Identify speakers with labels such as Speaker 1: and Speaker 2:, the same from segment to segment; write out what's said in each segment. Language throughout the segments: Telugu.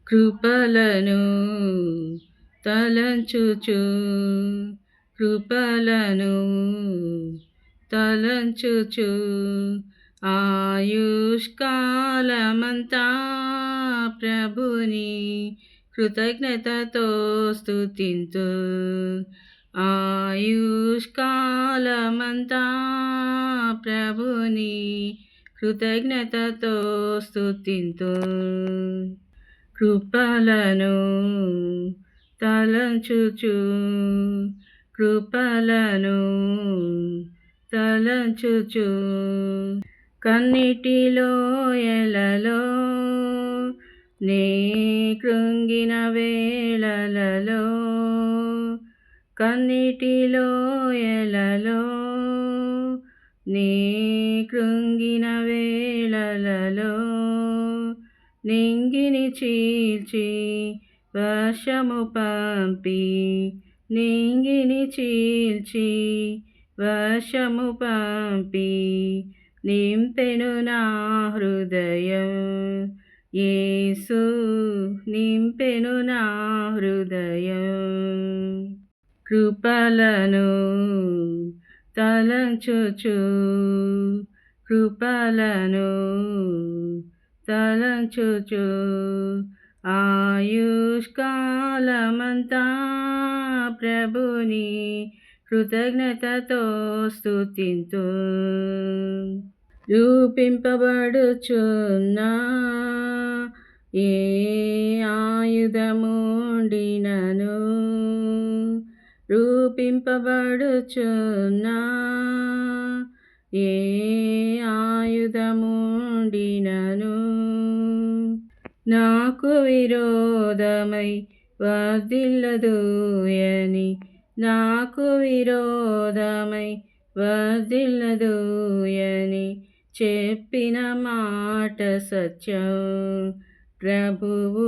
Speaker 1: కృపలను తలంచుచు కృపలను తలంచుచు ఆయుష్కాలమంతా ప్రభుని కృతజ్ఞతతో స్తుతింతు ఆయుష్కాలమంతా ప్రభుని కృతజ్ఞతతో స్తుతింతు కృపలను తలంచుచు కృపలను తలంచుచు కన్నిటిలో ఎలలో నీ కృంగిన వేళలలో కన్నిటిలో ఎలలో నీ కృంగిన వేళలలో నింగిని చీల్చి వర్షము పంపి నింగిని చీల్చి వర్షము పంపి నింపెను నా హృదయం యేసు నింపెను నా హృదయం కృపలను తలంచుచు కృపలను తలంచుచు ఆయుష్కాలమంతా ప్రభుని కృతజ్ఞతతో స్తుతింతు రూపింపబడుచున్నా ఏ ఆయుధముండినను రూపింపబడుచున్నా ఏ ఆయుధముండినను నాకు విరోధమై వర్ధిల్లదూయని నాకు విరోధమై వర్ధిల్లదూయని చెప్పిన మాట సత్యం ప్రభువు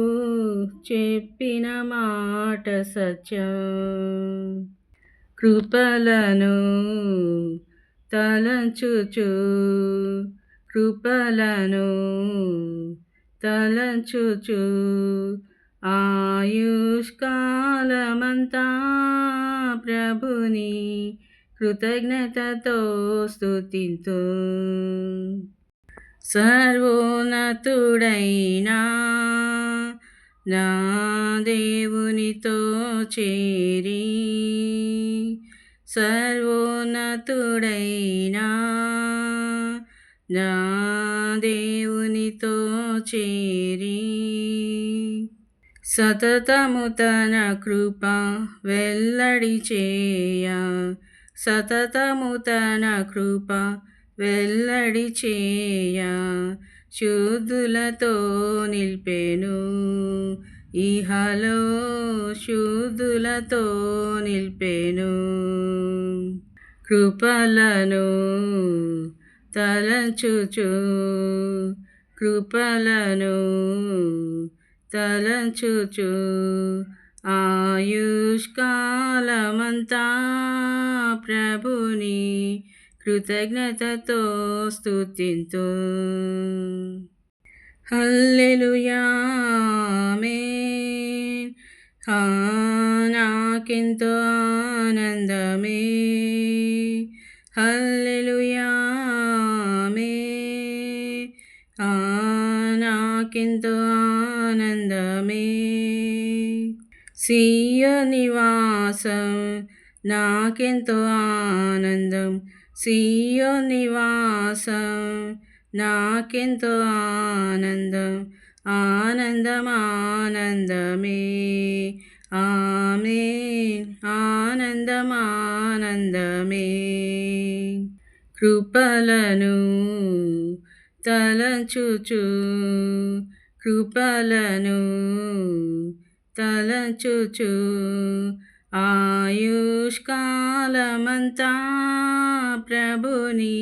Speaker 1: చెప్పిన మాట సత్యం కృపలను తలంచుచు కృపలను తలంచుచు ఆయుష్కాలమంతా ప్రభుని కృతజ్ఞతతో స్తుతింతు సర్వోన్నతుడైనా నా దేవునితో చేరి సర్వోన్నతుడైనా నా దేవునితో చేరి సతతము తన కృప వెల్లడి చేయ సతతము తన కృప వెల్లడి చేయ శుద్ధులతో నిల్పెను ఇహలో శుద్ధులతో నిల్పెను కృపలను తలంచుచు కృపలను తలంచుచు ఆయుష్కాలమంతా ప్రభుని కృతజ్ఞతతో స్తుతింతు హల్లెలూయా ఆమేన్ నాకెంతో ఆనందమే హల్లెలూయా ఆమేన్ నాకెంతో ఆనందమే సియోను నివాసం నాకెంతో ఆనందం సియోను నివాసం నాకెంతో ఆనందం ఆనందం ఆనందమే ఆమేన్ ఆనందం ఆనందమే కృపలను తలంచుచు కృపలను తలంచుచు ఆయుష్కాలమంతా ప్రభుని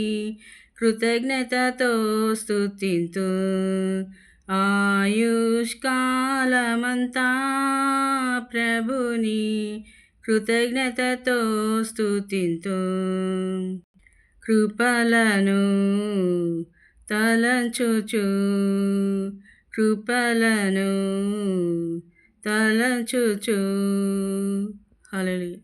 Speaker 1: కృతజ్ఞతతో స్తుతింతు ఆయుష్కాలమంతా ప్రభుని కృతజ్ఞతతో స్తుతింతు కృపలను తలంచుచు కృపలను తలచుచు. హల్లెలూయా.